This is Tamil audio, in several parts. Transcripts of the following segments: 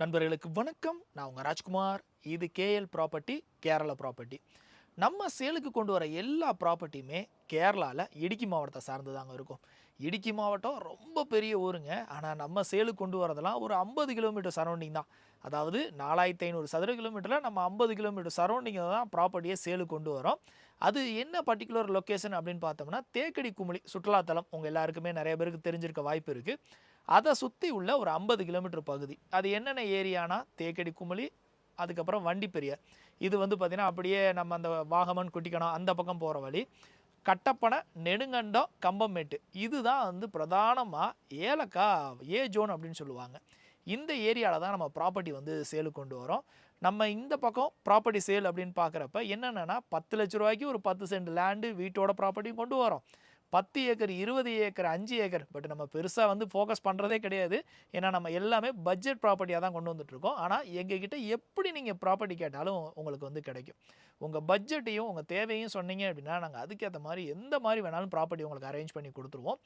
நண்பர்களுக்கு வணக்கம். நான் உங்கள் ராஜ்குமார். இது கேஎல் ப்ராப்பர்ட்டி, கேரளா ப்ராப்பர்ட்டி. நம்ம சேலுக்கு கொண்டு வர எல்லா ப்ராப்பர்ட்டியுமே கேரளாவில் இடுக்கி மாவட்டத்தை சார்ந்து தாங்க இருக்கும். இடுக்கி மாவட்டம் ரொம்ப பெரிய ஊருங்க. ஆனால் நம்ம சேலுக்கு கொண்டு வரதெல்லாம் ஒரு 50 கிலோமீட்டர் சரௌண்டிங் தான். அதாவது 4500 சதுர கிலோமீட்டரில் நம்ம 50 கிலோமீட்டர் சரௌண்டிங்கில் தான் ப்ராப்பர்ட்டியை சேலுக்கு கொண்டு வரோம். அது என்ன பர்டிகுலர் லொக்கேஷன் அப்படின்னு பார்த்தோம்னா, தேக்கடி குமிளி சுற்றுலாத்தலம் உங்கள் எல்லாருக்குமே நிறைய பேருக்கு தெரிஞ்சிருக்க வாய்ப்பு இருக்குது. அதை சுற்றி உள்ள ஒரு 50 கிலோமீட்டர் பகுதி. அது என்னென்ன ஏரியானா, தேக்கடி குமிளி, அதுக்கப்புறம் வண்டி பெரியார். இது வந்து பார்த்திங்கன்னா அப்படியே நம்ம அந்த வாகமன் குட்டிக்கணம் அந்த பக்கம் போகிற வழி. கட்டப்பனை, நெடுங்கண்டம், கம்பம்மேட்டு இதுதான் வந்து பிரதானமாக ஏலக்காய் ஏ ஜோன் அப்படின்னு சொல்லுவாங்க. இந்த ஏரியாவில் தான் நம்ம ப்ராப்பர்ட்டி வந்து சேலுக்கு கொண்டு வரோம். நம்ம இந்த பக்கம் ப்ராப்பர்ட்டி சேல் அப்படின்னு பார்க்குறப்ப என்னென்னா 10 லட்ச ரூபாய்க்கு ஒரு 10 சென்ட் லேண்டு வீட்டோட ப்ராப்பர்ட்டியும் கொண்டு வரோம். 10 ஏக்கர், 20 ஏக்கர், 5 ஏக்கர். பட் நம்ம பெருசாக வந்து ஃபோக்கஸ் பண்ணுறதே கிடையாது. ஏன்னா நம்ம எல்லாமே பட்ஜெட் ப்ராப்பர்ட்டியாக தான் கொண்டு வந்துட்டுருக்கோம். ஆனால் எங்ககிட்ட எப்படி நீங்கள் ப்ராப்பர்ட்டி கேட்டாலும் உங்களுக்கு வந்து கிடைக்கும். உங்கள் பட்ஜெட்டையும் உங்கள் தேவையும் சொன்னீங்க அப்படின்னா, நாங்கள் அதுக்கேற்ற மாதிரி எந்த மாதிரி வேணாலும் ப்ராப்பர்ட்டி உங்களுக்கு அரேஞ்ச் பண்ணி கொடுத்துருவோம்.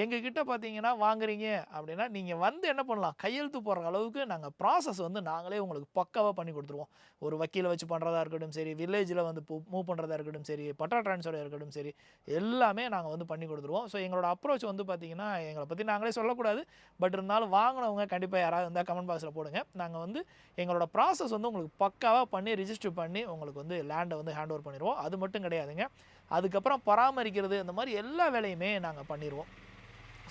எங்ககிட்ட பார்த்தீங்கன்னா வாங்குறீங்க அப்படின்னா, நீங்கள் வந்து என்ன பண்ணலாம், கையெழுத்து போடுற அளவுக்கு நாங்கள் ப்ராசஸ் வந்து நாங்களே உங்களுக்கு பக்காவாக பண்ணி கொடுத்துருவோம். ஒரு வக்கீலை வச்சு பண்ணுறதா இருக்கட்டும் சரி, வில்லேஜில் வந்து மூவ் பண்ணுறதா இருக்கட்டும் சரி, பட்டா ட்ரான்ஸ்ஃபர் இருக்கட்டும் சரி, எல்லாமே நாங்கள் வந்து பண்ணி கொடுத்துருவோம். ஸோ எங்களோட அப்ரோச் வந்து பார்த்தீங்கன்னா, எங்களை பற்றி நாங்களே சொல்லக்கூடாது. பட் இருந்தாலும் வாங்கினவங்க கண்டிப்பாக யாராவது இருந்தால் கமெண்ட் பாக்ஸில் போடுங்க. நாங்கள் வந்து எங்களோட ப்ராசஸ் வந்து உங்களுக்கு பக்காவாக பண்ணி ரிஜிஸ்டர் பண்ணி உங்களுக்கு வந்து லேண்டை வந்து ஹேண்ட் ஓவர் பண்ணிடுவோம். அது மட்டும் கிடையாதுங்க, அதுக்கப்புறம் பராமரிக்கிறது இந்த மாதிரி எல்லா வேலையுமே நாங்கள் பண்ணிடுவோம்.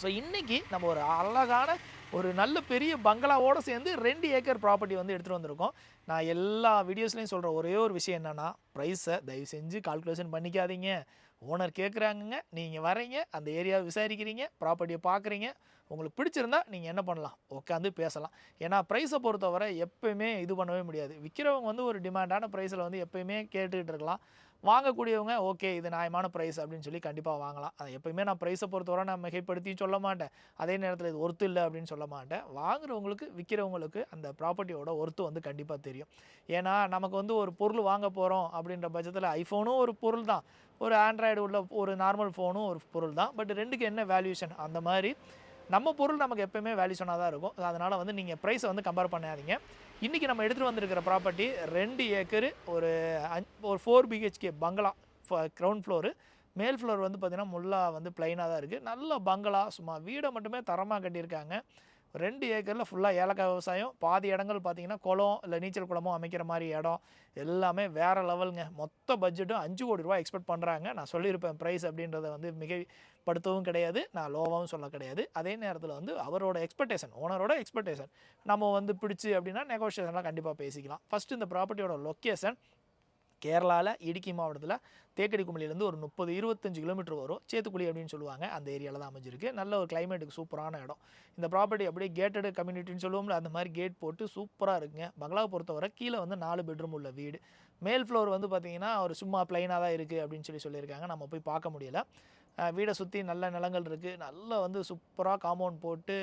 ஸோ இன்றைக்கி நம்ம ஒரு அழகான ஒரு நல்ல பெரிய பங்களாவோடு சேர்ந்து 2 ஏக்கர் ப்ராப்பர்ட்டி வந்து எடுத்துகிட்டு வந்திருக்கோம். நான் எல்லா வீடியோஸ்லையும் சொல்கிற ஒரே ஒரு விஷயம் என்னென்னா, ப்ரைஸை தயவு செஞ்சு கால்குலேஷன் பண்ணிக்காதீங்க. ஓனர் கேட்குறாங்கங்க, நீங்கள் வரீங்க, அந்த ஏரியாவை விசாரிக்கிறீங்க, ப்ராப்பர்ட்டியை பார்க்குறீங்க, உங்களுக்கு பிடிச்சிருந்தா நீங்கள் என்ன பண்ணலாம், உட்காந்து பேசலாம். ஏன்னா ப்ரைஸை பொறுத்தவரை எப்போயுமே இது பண்ணவே முடியாது. விற்கிறவங்க வந்து ஒரு டிமாண்டான ப்ரைஸில் வந்து எப்போயுமே கேட்டுக்கிட்டு இருக்கலாம். வாங்கக்கூடியவங்க ஓகே இது நியாயமான ப்ரைஸ் அப்படின்னு சொல்லி கண்டிப்பாக வாங்கலாம். அது எப்போயுமே நான் ப்ரைஸை பொறுத்தவரை நான் மிகைப்படுத்தியும் சொல்ல மாட்டேன். அதே நேரத்தில் இது ஒர்த்து இல்லை அப்படின்னு சொல்ல மாட்டேன். வாங்குறவங்களுக்கு விற்கிறவங்களுக்கு அந்த ப்ராப்பர்ட்டியோட ஒர்த்து வந்து கண்டிப்பாக தெரியும். ஏன்னா நமக்கு வந்து ஒரு பொருள் வாங்க போகிறோம் அப்படின்ற பட்சத்தில் ஐஃபோனும் ஒரு பொருள் தான், ஒரு ஆண்ட்ராய்டு உள்ள ஒரு நார்மல் ஃபோனும் ஒரு பொருள் தான். பட் ரெண்டுக்கு என்ன வேல்யூஷன், அந்த மாதிரி நம்ம பொருள் நமக்கு எப்போயுமே வேல்யூஷனாக தான் இருக்கும். அதனால் வந்து நீங்கள் ப்ரைஸை வந்து கம்பேர் பண்ணாதீங்க. இன்றைக்கி நம்ம எடுத்துகிட்டு வந்திருக்கிற ப்ராப்பர்ட்டி 2 ஏக்கரு, ஒரு 4 பிஹெச்கே பங்களா, கிரவுண்ட் ஃப்ளோரு. மேல் ஃப்ளோர் வந்து பார்த்திங்கன்னா முல்லாக வந்து ப்ளைனாக தான் இருக்குது. நல்ல பங்களா, சும்மா வீடை மட்டுமே தரமாக கட்டியிருக்காங்க. 2 ஏக்கரில் ஃபுல்லாக ஏலக்காய் விவசாயம். பாதி இடங்கள் பார்த்திங்கன்னா குளம் இல்லை நீச்சல் குளமும் அமைக்கிற மாதிரி இடம். எல்லாமே வேறு லெவலுங்க. மொத்த பட்ஜெட்டும் 5 கோடி ரூபா எக்ஸ்பெக்ட் பண்ணுறாங்க. நான் சொல்லியிருப்பேன் ப்ரைஸ் அப்படின்றத வந்து மிகைப்படுத்தவும் கிடையாது, நான் லோவாகவும் சொல்ல கிடையாது. அதே நேரத்தில் வந்து அவரோட எக்ஸ்பெக்டேஷன், ஓனரோட எக்ஸ்பெக்டேஷன் நம்ம வந்து பிடிச்சி அப்படின்னா நெகோஷியேஷன்லாம் கண்டிப்பாக பேசிக்கலாம். ஃபஸ்ட்டு இந்த ப்ராப்பர்ட்டியோட லொக்கேஷன் கேரளாவில் இடுக்கி மாவட்டத்தில் தேக்கடி குமிளிலேருந்து ஒரு 30-25 கிலோமீட்டர் வரும். சேத்துக்குழி அப்படின்னு சொல்லுவாங்க, அந்த ஏரியாவில் தான் அமைஞ்சிருக்கு. நல்ல ஒரு கிளைமேட்டுக்கு சூப்பரான இடம். இந்த ப்ராப்பர்ட்டி அப்படியே கேட்டடு கம்யூனிட்டின்னு சொல்லுவோம்ல, அந்த மாதிரி கேட் போட்டு சூப்பராக இருக்குங்க. பங்களாவை பொறுத்தவரை கீழே வந்து 4 பெட்ரூம் உள்ள வீடு. மேல் ஃப்ளோர் வந்து பார்த்திங்கன்னா ஒரு சும்மா ப்ளைனாக தான் இருக்குது அப்படின்னு சொல்லியிருக்காங்க. நம்ம போய் பார்க்க முடியல. வீடை சுற்றி நல்ல நிலங்கள் இருக்குது. நல்லா வந்து சூப்பராக காம்பவுண்ட் போட்டு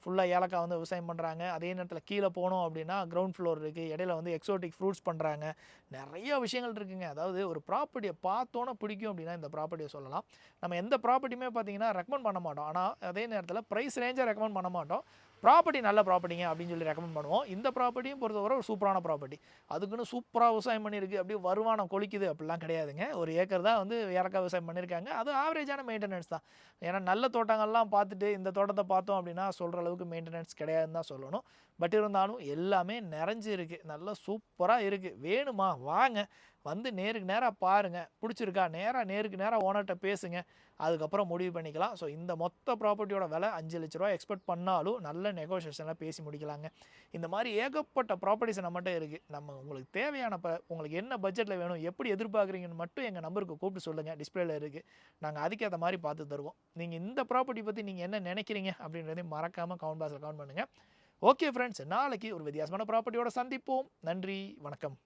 ஃபுல்லாக ஏலக்காய் வந்து விவசாயம் பண்ணுறாங்க. அதே நேரத்தில் கீழே போனோம் அப்படின்னா கிரவுண்ட் ஃப்ளோர் இருக்குது. இடையில வந்து எக்ஸோட்டிக் ஃப்ரூட்ஸ் பண்ணுறாங்க. நிறைய விஷயங்கள் இருக்குங்க. அதாவது ஒரு ப்ராப்பர்ட்டியை பார்த்தோன்னே பிடிக்கும் அப்படின்னா இந்த ப்ராப்பர்ட்டியை சொல்லலாம். நம்ம எந்த ப்ராப்பர்ட்டியுமே பார்த்தீங்கன்னா ரெக்கமெண்ட் பண்ண மாட்டோம். ஆனால் அதே நேரத்தில் ப்ரைஸ் ரேஞ்சை ரெக்கமெண்ட் பண்ண மாட்டோம். ப்ராப்பர்ட்டி நல்ல ப்ராப்பர்ட்டிங்க அப்படின்னு சொல்லி ரெக்கமெண்ட் பண்ணுவோம். இந்த ப்ராப்பர்ட்டியும் பொறுத்தவரை ஒரு சூப்பரான ப்ராப்பர்ட்டி. அதுக்குன்னு சூப்பராக விவசாயம் பண்ணியிருக்கு, அப்படியே வருமானம் கொளிக்குது அப்படிலாம் கிடையாதுங்க. ஒரு ஏக்கர் தான் வந்து ஏலக்காய் விவசாயம் பண்ணியிருக்காங்க. அது ஆவரேஜான மெயின்டெனன்ஸ் தான். ஏன்னா நல்ல தோட்டங்கள்லாம் பார்த்துட்டு இந்த தோட்டத்தை பார்த்தோம் அப்படின்னா சொல்கிற அளவுக்கு மெயின்டெனன்ஸ் கிடையாதுன்னு தான் சொல்லணும். பட் இருந்தாலும் எல்லாமே நிறைஞ்சு இருக்குது, நல்லா சூப்பராக இருக்குது. வேணுமா வாங்க, வந்து நேருக்கு நேராக பாருங்கள், பிடிச்சிருக்கா நேருக்கு நேராக ஓனர்கிட்ட பேசுங்க, அதுக்கப்புறம் முடிவு பண்ணிக்கலாம். ஸோ இந்த மொத்த ப்ராப்பர்ட்டியோட விலை 5 லட்ச ரூபா எக்ஸ்பெக்ட் பண்ணாலும் நல்ல நெகோஷியேஷனில் பேசி முடிக்கலாங்க. இந்த மாதிரி ஏகப்பட்ட ப்ராப்பர்ட்டிஸ் நம்மகிட்ட இருக்குது. நம்ம உங்களுக்கு தேவையான உங்களுக்கு என்ன பட்ஜெட்டில் வேணும், எப்படி எதிர்பார்க்குறீங்கன்னு மட்டும் எங்கள் நம்பருக்கு கூப்பிட்டு சொல்லுங்கள், டிஸ்பிளேல இருக்குது. நாங்கள் அதுக்கேற்ற மாதிரி பார்த்து தருவோம். நீங்கள் இந்த ப்ராப்பர்ட்டி பற்றி நீங்கள் என்ன நினைக்கிறீங்க அப்படின்றதையும் மறக்காமல் கமெண்ட் பாக்ஸில் கமெண்ட் பண்ணுங்கள். ஓகே ஃப்ரெண்ட்ஸ், நாளைக்கு ஒரு வித்தியாசமான ப்ராப்பர்ட்டியோட சந்திப்போம். நன்றி, வணக்கம்.